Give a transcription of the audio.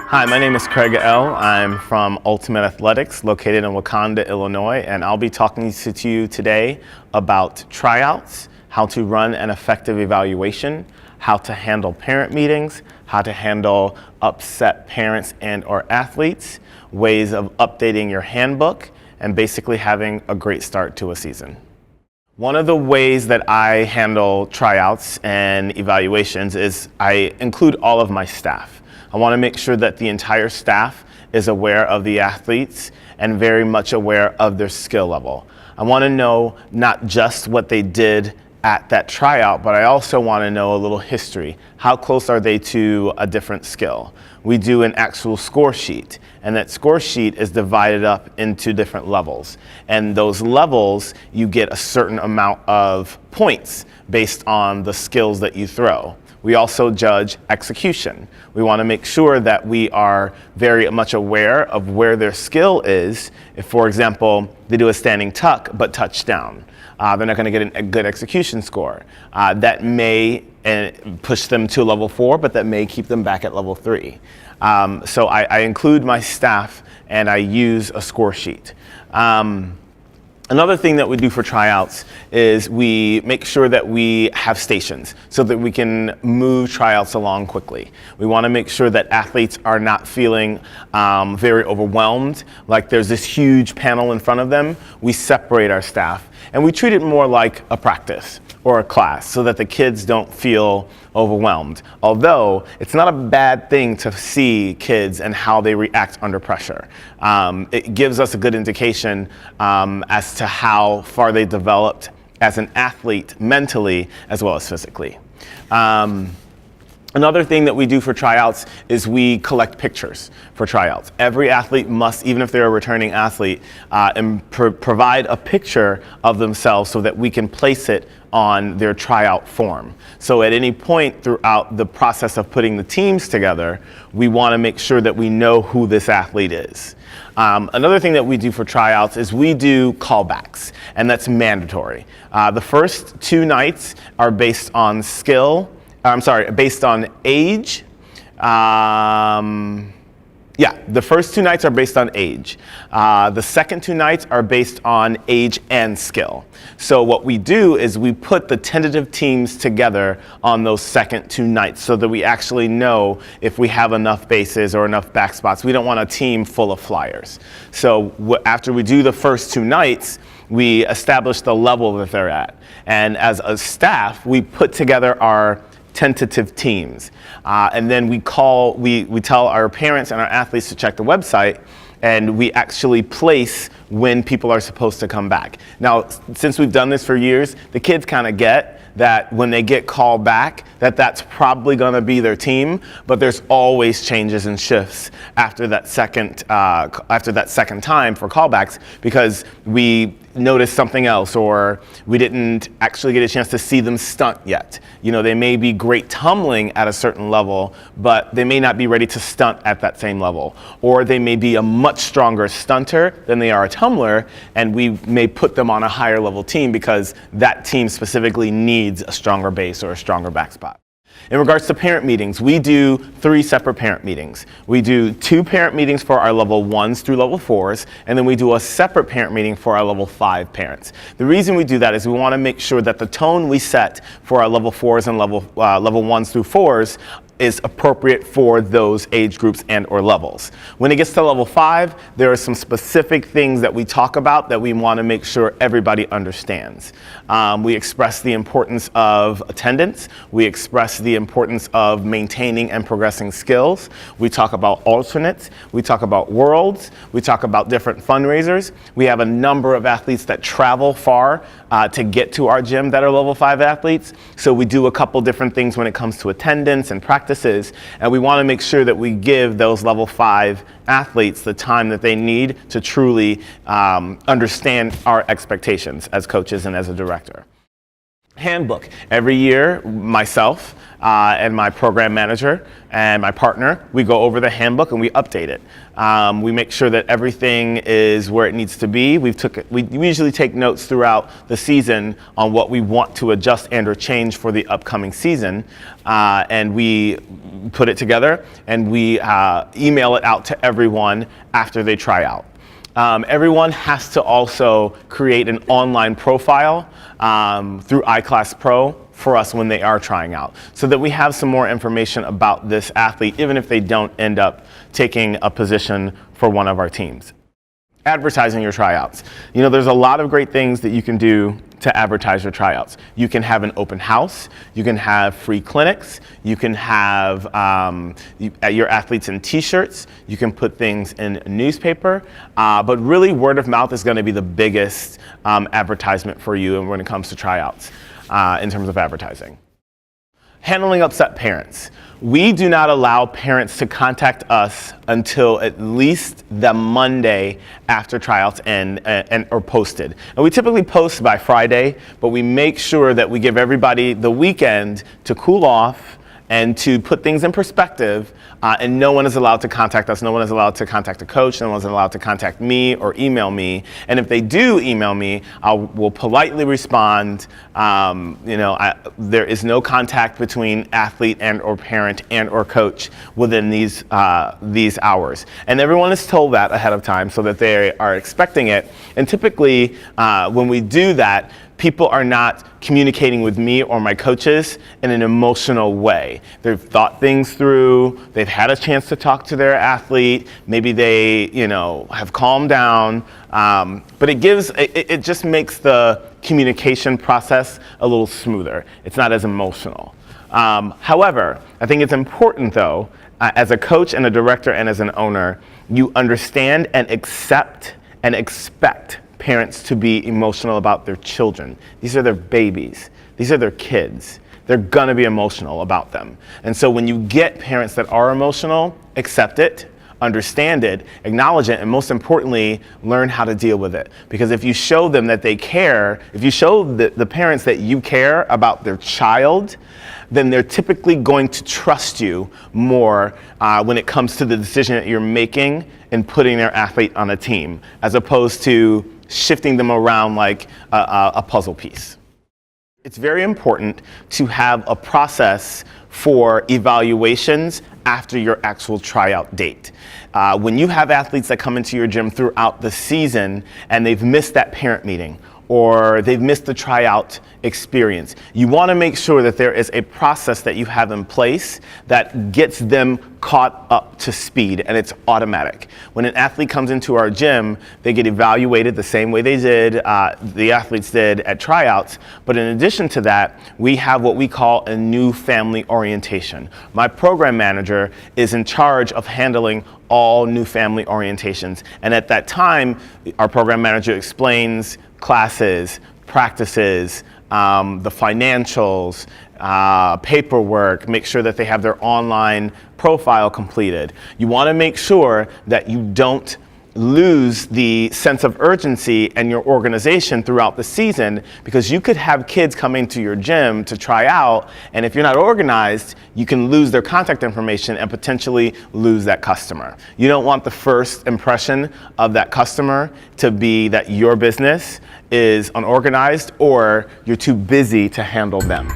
Hi, my name is Craig L. I'm from Ultimate Athletics, located in Wakanda, Illinois, and I'll be talking to you today about tryouts, how to run an effective evaluation, how to handle parent meetings, how to handle upset parents and or athletes, ways of updating your handbook, and basically having a great start to a season. One of the ways that I handle tryouts and evaluations is I include all of my staff. I want to make sure that the entire staff is aware of the athletes and very much aware of their skill level. I want to know not just what they did at that tryout, but I also want to know a little history. How close are they to a different skill? We do an actual score sheet, and that score sheet is divided up into different levels. And those levels, you get a certain amount of points based on the skills that you throw. We also judge execution. We want to make sure that we are very much aware of where their skill is. If, for example, they do a standing tuck but touchdown, they're not going to get a good execution score. That may push them to level 4, but that may keep them back at level 3. So I include my staff and I use a score sheet. Another thing that we do for tryouts is we make sure that we have stations so that we can move tryouts along quickly. We want to make sure that athletes are not feeling very overwhelmed, like there's this huge panel in front of them. We separate our staff and we treat it more like a practice or a class so that the kids don't feel overwhelmed. Although it's not a bad thing to see kids and how they react under pressure. It gives us a good indication as to how far they developed as an athlete mentally as well as physically. Another thing that we do for tryouts is we collect pictures for tryouts. Every athlete must, even if they're a returning athlete, provide a picture of themselves so that we can place it on their tryout form. So at any point throughout the process of putting the teams together, we want to make sure that we know who this athlete is. Another thing that we do for tryouts is we do callbacks, and that's mandatory. The first 2 nights are based on based on age. The first 2 nights are based on age. The second 2 nights are based on age and skill. So what we do is we put the tentative teams together on those second 2 nights so that we actually know if we have enough bases or enough back spots. We don't want a team full of flyers. So after we do the first 2 nights, we establish the level that they're at. And as a staff, we put together our tentative teams. And then we tell our parents and our athletes to check the website, and we actually place when people are supposed to come back. Now, since we've done this for years, the kids kind of get that when they get called back, that's probably going to be their team, but there's always changes and shifts after that second time for callbacks because we noticed something else or we didn't actually get a chance to see them stunt yet. You know, they may be great tumbling at a certain level, but they may not be ready to stunt at that same level. Or they may be a much stronger stunter than they are a tumbler, and we may put them on a higher level team because that team specifically needs a stronger base or a stronger back spot. In regards to parent meetings, we do 3 separate parent meetings. We do 2 parent meetings for our level 1s through level 4s, and then we do a separate parent meeting for our level 5 parents. The reason we do that is we want to make sure that the tone we set for our level 4s and level 1s through 4s is appropriate for those age groups and or levels. When it gets to level 5, there are some specific things that we talk about that we want to make sure everybody understands. We express the importance of attendance. We express the importance of maintaining and progressing skills. We talk about alternates. We talk about worlds. We talk about different fundraisers. We have a number of athletes that travel far to get to our gym that are level 5 athletes. So we do a couple different things when it comes to attendance and practices, and we want to make sure that we give those level 5 athletes the time that they need to truly understand our expectations as coaches and as a director. Handbook. Every year, myself and my program manager and my partner, we go over the handbook and we update it. We make sure that everything is where it needs to be. We usually take notes throughout the season on what we want to adjust and or change for the upcoming season, and we put it together and we email it out to everyone after they try out. Everyone has to also create an online profile through iClass Pro for us when they are trying out, so that we have some more information about this athlete, even if they don't end up taking a position for one of our teams. Advertising your tryouts. You know, there's a lot of great things that you can do to advertise your tryouts. You can have an open house, you can have free clinics, you can have your athletes in t-shirts, you can put things in a newspaper, but really word of mouth is gonna be the biggest advertisement for you when it comes to tryouts in terms of advertising. Handling upset parents. We do not allow parents to contact us until at least the Monday after tryouts end or posted. And we typically post by Friday, but we make sure that we give everybody the weekend to cool off and to put things in perspective, and no one is allowed to contact us. No one is allowed to contact a coach. No one's allowed to contact me or email me. And if they do email me, we'll politely respond. There is no contact between athlete and or parent and or coach within these hours. And everyone is told that ahead of time so that they are expecting it. And typically, when we do that, people are not communicating with me or my coaches in an emotional way. They've thought things through, they've had a chance to talk to their athlete, maybe they, have calmed down, but it just makes the communication process a little smoother. It's not as emotional. However, I think it's important though, as a coach and a director and as an owner, you understand and accept and expect parents to be emotional about their children. These are their babies. These are their kids. They're gonna be emotional about them. And so when you get parents that are emotional, accept it, understand it, acknowledge it, and most importantly, learn how to deal with it. Because if you show them that they care, if you show the parents that you care about their child, then they're typically going to trust you more when it comes to the decision that you're making and putting their athlete on a team, as opposed to shifting them around like a puzzle piece. It's very important to have a process for evaluations after your actual tryout date. When you have athletes that come into your gym throughout the season and they've missed that parent meeting or they've missed the tryout experience, you want to make sure that there is a process that you have in place that gets them caught up to speed, and it's automatic. When an athlete comes into our gym, they get evaluated the same way the athletes did at tryouts, but in addition to that, we have what we call a new family orientation. My program manager is in charge of handling all new family orientations, and at that time, our program manager explains classes, practices, the financials, paperwork, make sure that they have their online profile completed. You want to make sure that you don't lose the sense of urgency and your organization throughout the season, because you could have kids coming to your gym to try out, and if you're not organized, you can lose their contact information and potentially lose that customer. You don't want the first impression of that customer to be that your business is unorganized or you're too busy to handle them.